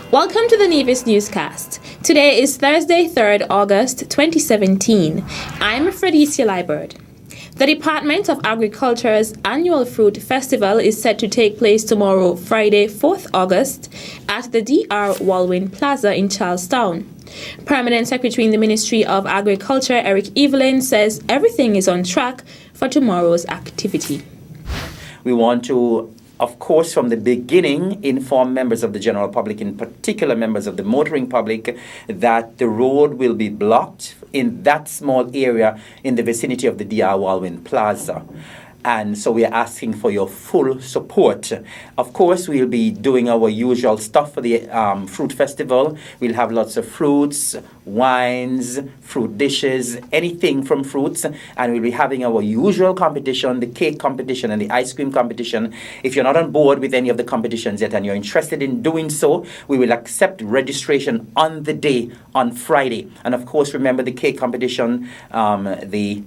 Welcome to the Nevis Newscast. Today is Thursday, 3rd August 2017. I'm Fredicia Liebert. The Department of Agriculture's annual Fruit Festival is set to take place tomorrow, Friday, 4th August, at the Dr. Walwyn Plaza in Charlestown. Permanent Secretary in the Ministry of Agriculture, Eric Evelyn, says everything is on track for tomorrow's activity. We want to, of course, from the beginning, inform members of the general public, in particular members of the motoring public, that the road will be blocked in that small area in the vicinity of the Dr. Walwyn Plaza. And so we are asking for your full support. Of course, we'll be doing our usual stuff for the fruit festival. We'll have lots of fruits, wines, fruit dishes, anything from fruits. And we'll be having our usual competition, the cake competition and the ice cream competition. If you're not on board with any of the competitions yet and you're interested in doing so, we will accept registration on the day, on Friday. And of course, remember the cake competition, the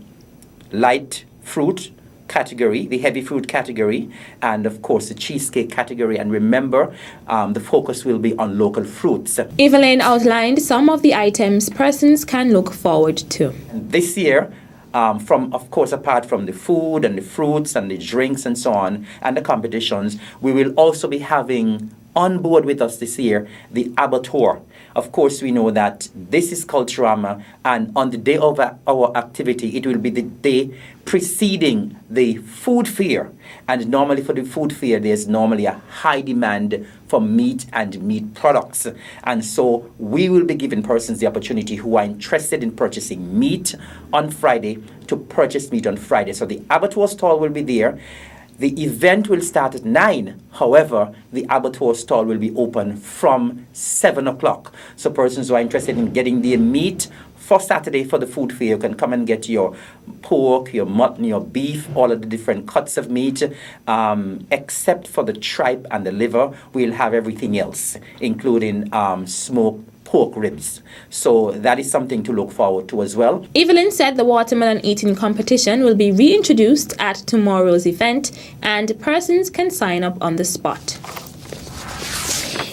light fruit category, the heavy fruit category, and of course the cheesecake category. And remember, the focus will be on local fruits. Evelyn outlined some of the items persons can look forward to. This year, of course, apart from the food and the fruits and the drinks and so on, and the competitions, we will also be having on board with us this year the abattoir. Of course, we know that this is Culturama, and on the day of our activity, it will be the day preceding the food fair. And normally for the food fair, there's normally a high demand for meat and meat products. And so we will be giving persons the opportunity who are interested in purchasing meat on Friday to purchase meat on Friday. So the abattoir stall will be there. The event will start at 9. However, the abattoir stall will be open from 7 o'clock. So persons who are interested in getting their meat for Saturday for the food fair can come and get your pork, your mutton, your beef, all of the different cuts of meat, except for the tripe and the liver. We'll have everything else, including smoked pork ribs. So that is something to look forward to as well. Evelyn said the watermelon eating competition will be reintroduced at tomorrow's event and persons can sign up on the spot.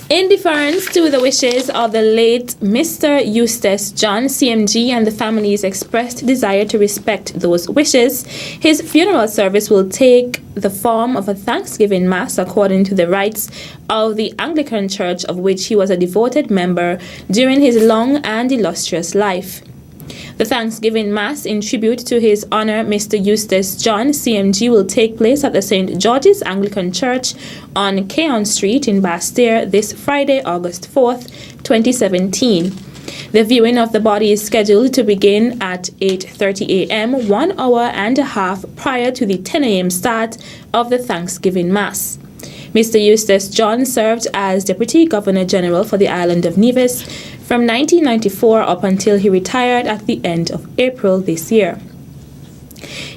In deference to the wishes of the late Mr. Eustace John CMG and the family's expressed desire to respect those wishes, his funeral service will take the form of a Thanksgiving Mass according to the rites of the Anglican Church, of which he was a devoted member during his long and illustrious life. The Thanksgiving Mass in tribute to his honor, Mr. Eustace John CMG, will take place at the St. George's Anglican Church on Keon Street in Bastaire this Friday, August 4th, 2017. The viewing of the body is scheduled to begin at 8:30 a.m., 1 hour and a half prior to the 10 a.m. start of the Thanksgiving Mass. Mr. Eustace John served as Deputy Governor General for the island of Nevis from 1994 up until he retired at the end of April this year.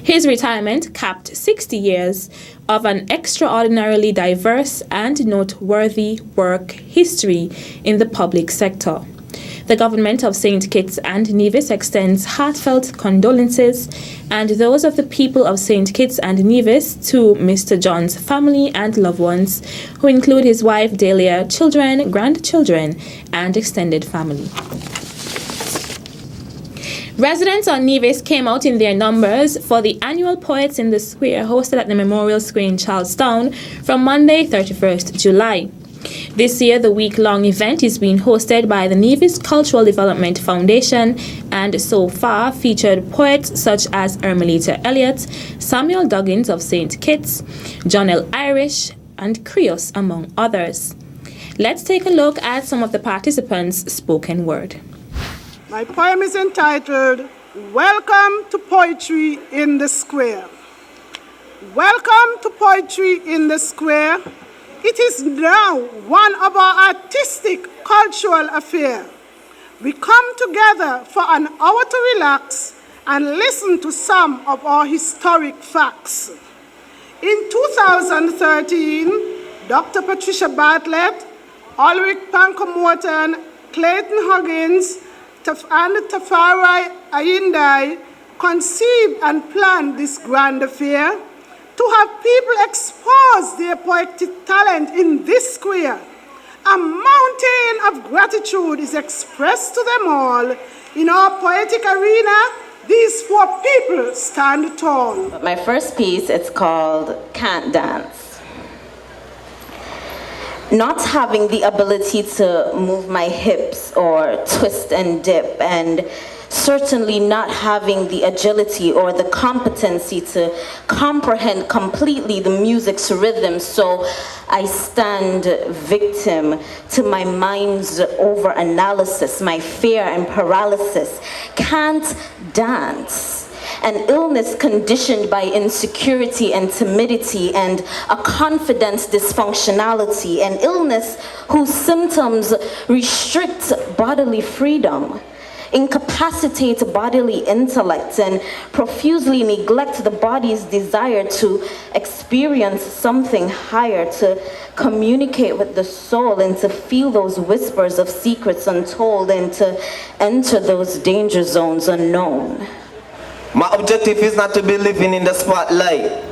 His retirement capped 60 years of an extraordinarily diverse and noteworthy work history in the public sector. The government of St. Kitts and Nevis extends heartfelt condolences and those of the people of St. Kitts and Nevis to Mr. John's family and loved ones, who include his wife Delia, children, grandchildren, and extended family. Residents on Nevis came out in their numbers for the annual Poets in the Square hosted at the Memorial Square in Charlestown from Monday, 31st July. This year, the week-long event is being hosted by the Nevis Cultural Development Foundation and so far featured poets such as Ermelita Elliott, Samuel Duggins of St. Kitts, John L. Irish, and Creos, among others. Let's take a look at some of the participants' spoken word. My poem is entitled, Welcome to Poetry in the Square. Welcome to Poetry in the Square. It is now one of our artistic, cultural affairs. We come together for an hour to relax and listen to some of our historic facts. In 2013, Dr. Patricia Bartlett, Ulrich Panker-Morton, Clayton Huggins, and Tafari Ayindai conceived and planned this grand affair to have people expose their poetic talent in this square, a mountain feeling of gratitude is expressed to them all. In our poetic arena, these four people stand tall. My first piece, it's called Can't Dance. Not having the ability to move my hips or twist and dip, and certainly not having the agility or the competency to comprehend completely the music's rhythm, so I stand victim to my mind's over-analysis, my fear and paralysis. Can't dance. An illness conditioned by insecurity and timidity and a confidence dysfunctionality. An illness whose symptoms restrict bodily freedom, incapacitate bodily intellect, and profusely neglect the body's desire to experience something higher, to communicate with the soul, and to feel those whispers of secrets untold, and to enter those danger zones unknown. My objective is not to be living in the spotlight.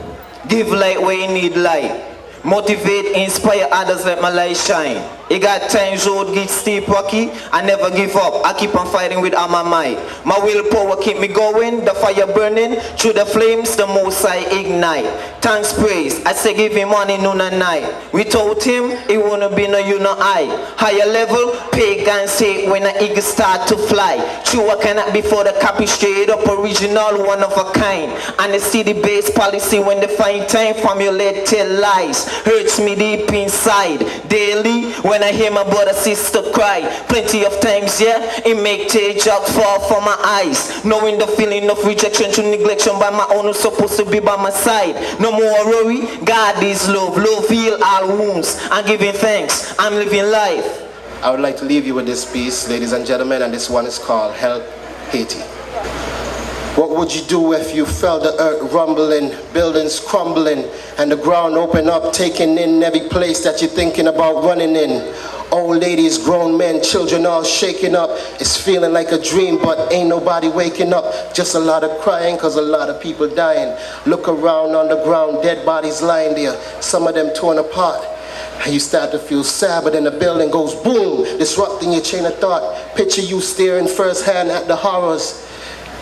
Give light where you need light. Motivate, inspire others, let my light shine. It got times road get steep rocky, I never give up, I keep on fighting with all my might. My willpower keep me going, the fire burning, through the flames the most I ignite. Thanks praise, I say give him morning, noon and night. Without him, it wouldn't be no you no I. Higher level, pagans say when an eagle start to fly. True I cannot be for the copy, straight up original, one of a kind. And the city-based policy when they find time, formulate tell lies. Hurts me deep inside, daily, when I hear my brother sister cry. Plenty of times, yeah, it make teardrops fall from my eyes. Knowing the feeling of rejection to neglection by my own who's supposed to be by my side. No more worry, God is love, love heal all wounds. I'm giving thanks, I'm living life. I would like to leave you with this piece, ladies and gentlemen, and this one is called Help Haiti. What would you do if you felt the earth rumbling, buildings crumbling, and the ground open up, taking in every place that you're thinking about running in? Old ladies, grown men, children all shaking up. It's feeling like a dream, but ain't nobody waking up. Just a lot of crying, cause a lot of people dying. Look around on the ground, dead bodies lying there, some of them torn apart. And you start to feel sad, but then the building goes boom, disrupting your chain of thought. Picture you staring firsthand at the horrors,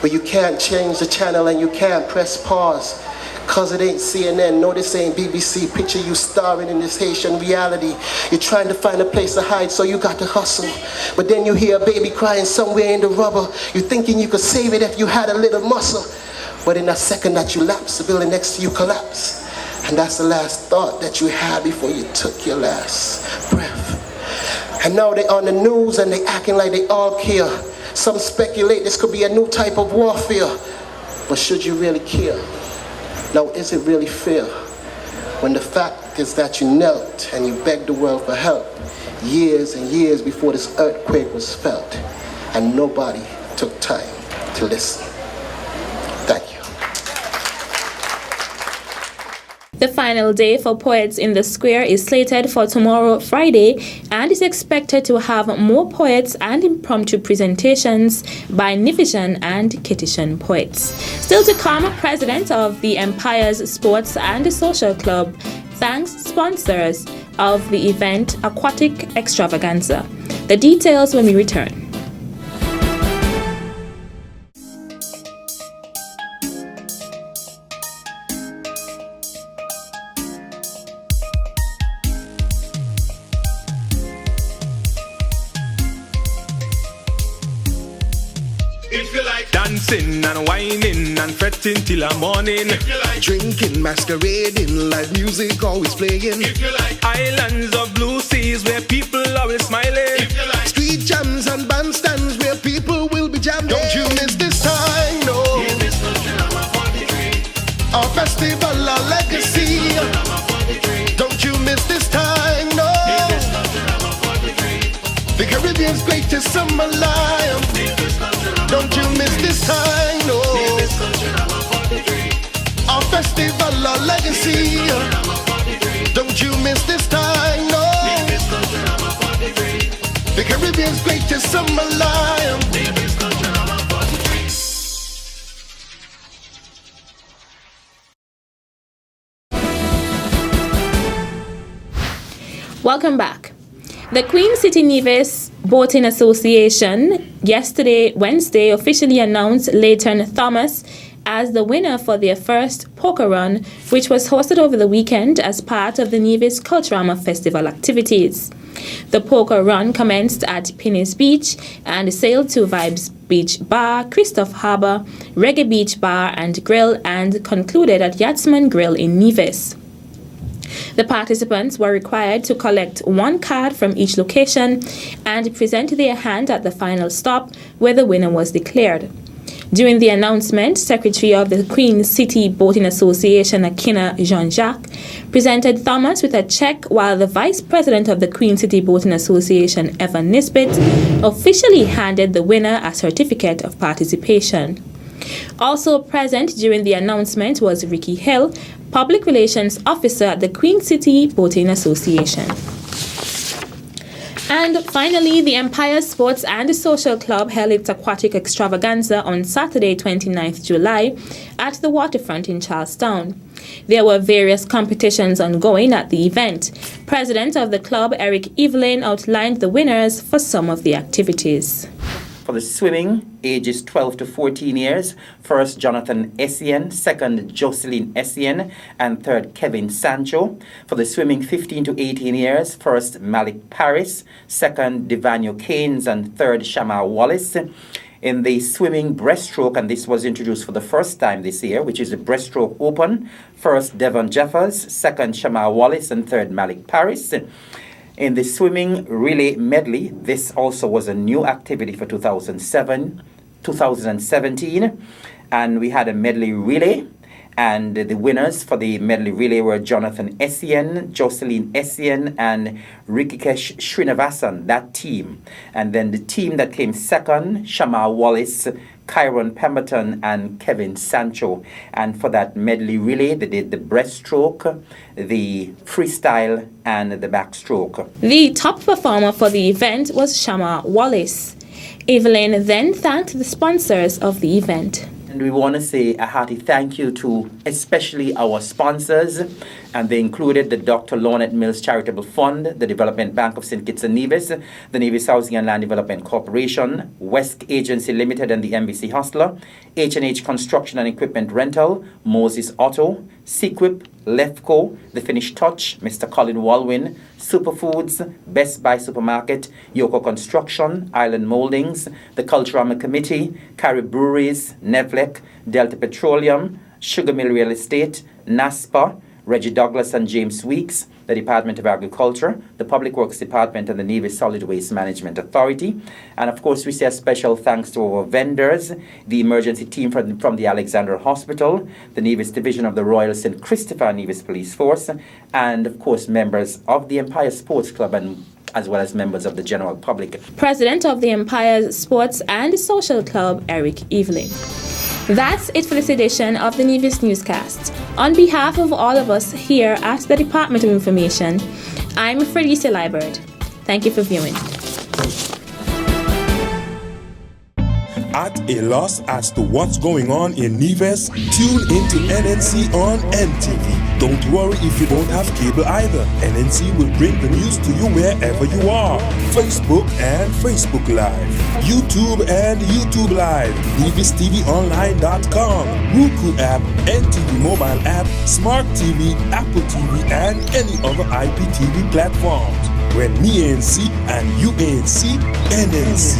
but you can't change the channel and you can't press pause. Cause it ain't CNN, no this ain't BBC. Picture you starring in this Haitian reality. You're trying to find a place to hide, so you got to hustle. But then you hear a baby crying somewhere in the rubber. You're thinking you could save it if you had a little muscle. But in that second that you lapse, the building next to you collapse. And that's the last thought that you had before you took your last breath. And now they on the news and they acting like they all care. Some speculate this could be a new type of warfare. But should you really care? Now, is it really fair when the fact is that you knelt and you begged the world for help years and years before this earthquake was felt, and nobody took time to listen? Thank you. The final day for Poets in the Square is slated for tomorrow, Friday, and is expected to have more poets and impromptu presentations by Nevisian and Kittitian poets. Still to come, President of the Empire's Sports and Social Club thanks sponsors of the event Aquatic Extravaganza. The details when we return. Dancing and whining and fretting till the morning. If you like. Drinking, masquerading, live music always playing. If you like. Islands of blue seas where people always smiling. If you like. Street jams and bandstands where people will be jamming. Don't you miss this time, no. Our festival, our legacy. Don't you miss this time, no. The Caribbean's greatest summer lion. Don't you miss this time, no. Our festival, our legacy. Don't you miss this time, no. The Caribbean's greatest summer lion. Welcome back. The Queen City Nevis Boating Association yesterday, Wednesday, officially announced Leighton Thomas as the winner for their first poker run, which was hosted over the weekend as part of the Nevis Culturama Festival activities. The poker run commenced at Penny's Beach and sailed to Vibes Beach Bar, Christoph Harbour, Reggae Beach Bar and Grill, and concluded at Yachtsman Grill in Nevis. The participants were required to collect one card from each location and present their hand at the final stop, where the winner was declared. During the announcement, Secretary of the Queen City Boating Association, Akina Jean-Jacques, presented Thomas with a check, while the Vice President of the Queen City Boating Association, Evan Nisbet, officially handed the winner a certificate of participation. Also present during the announcement was Ricky Hill, Public Relations Officer at the Queen City Boating Association. And finally, the Empire Sports and Social Club held its aquatic extravaganza on Saturday, 29th July, at the waterfront in Charlestown. There were various competitions ongoing at the event. President of the club, Eric Evelyn, outlined the winners for some of the activities. For the swimming, ages 12 to 14 years, first Jonathan Essien, second Jocelyn Essien, and third Kevin Sancho. For the swimming, 15 to 18 years, first Malik Paris, second Devanio Keynes, and third Shama Wallace. In the swimming breaststroke, and this was introduced for the first time this year, which is the breaststroke open, first Devon Jeffers, second Shama Wallace, and third Malik Paris. In the swimming relay medley, this also was a new activity for 2017, and we had a medley relay, and the winners for the medley relay were Jonathan Essien, Jocelyn Essien, and Rikikesh Srinivasan, that team. And then the team that came second, Shama Wallace, Kyron Pemberton, and Kevin Sancho. And for that medley relay, they did the breaststroke, the freestyle, and the backstroke. The top performer for the event was Shama Wallace. Evelyn then thanked the sponsors of the event. And we want to say a hearty thank you to especially our sponsors, and they included the Dr. Lornette Mills Charitable Fund, the Development Bank of St. Kitts and Nevis, the Nevis Housing and Land Development Corporation, West Agency Limited and the Embassy Hustler, H&H Construction and Equipment Rental, Moses Auto, Sequip, Lefco, The Finished Touch, Mr. Colin Walwyn, Superfoods, Best Buy Supermarket, Yoko Construction, Island Moldings, the Culturama Committee, Carib Breweries, Nevlec, Delta Petroleum, Sugar Mill Real Estate, NASPA, Reggie Douglas and James Weeks, the Department of Agriculture, the Public Works Department, and the Nevis Solid Waste Management Authority. And of course, we say a special thanks to our vendors, the emergency team from the Alexandra Hospital, the Nevis Division of the Royal St. Christopher Nevis Police Force, and of course, members of the Empire Sports Club, and as well as members of the general public. President of the Empire Sports and Social Club, Eric Evelyn. That's it for this edition of the Nevis Newscast. On behalf of all of us here at the Department of Information, I'm Felicia Liebert. Thank you for viewing. At a loss as to what's going on in Nevis? Tune into NNC on NTV. Don't worry if you don't have cable either. NNC will bring the news to you wherever you are. Facebook and Facebook Live. YouTube and YouTube Live. NevisTVOnline.com. Roku app, NTV mobile app, Smart TV, Apple TV, and any other IPTV platforms. When me ANC and you ANC, NNC.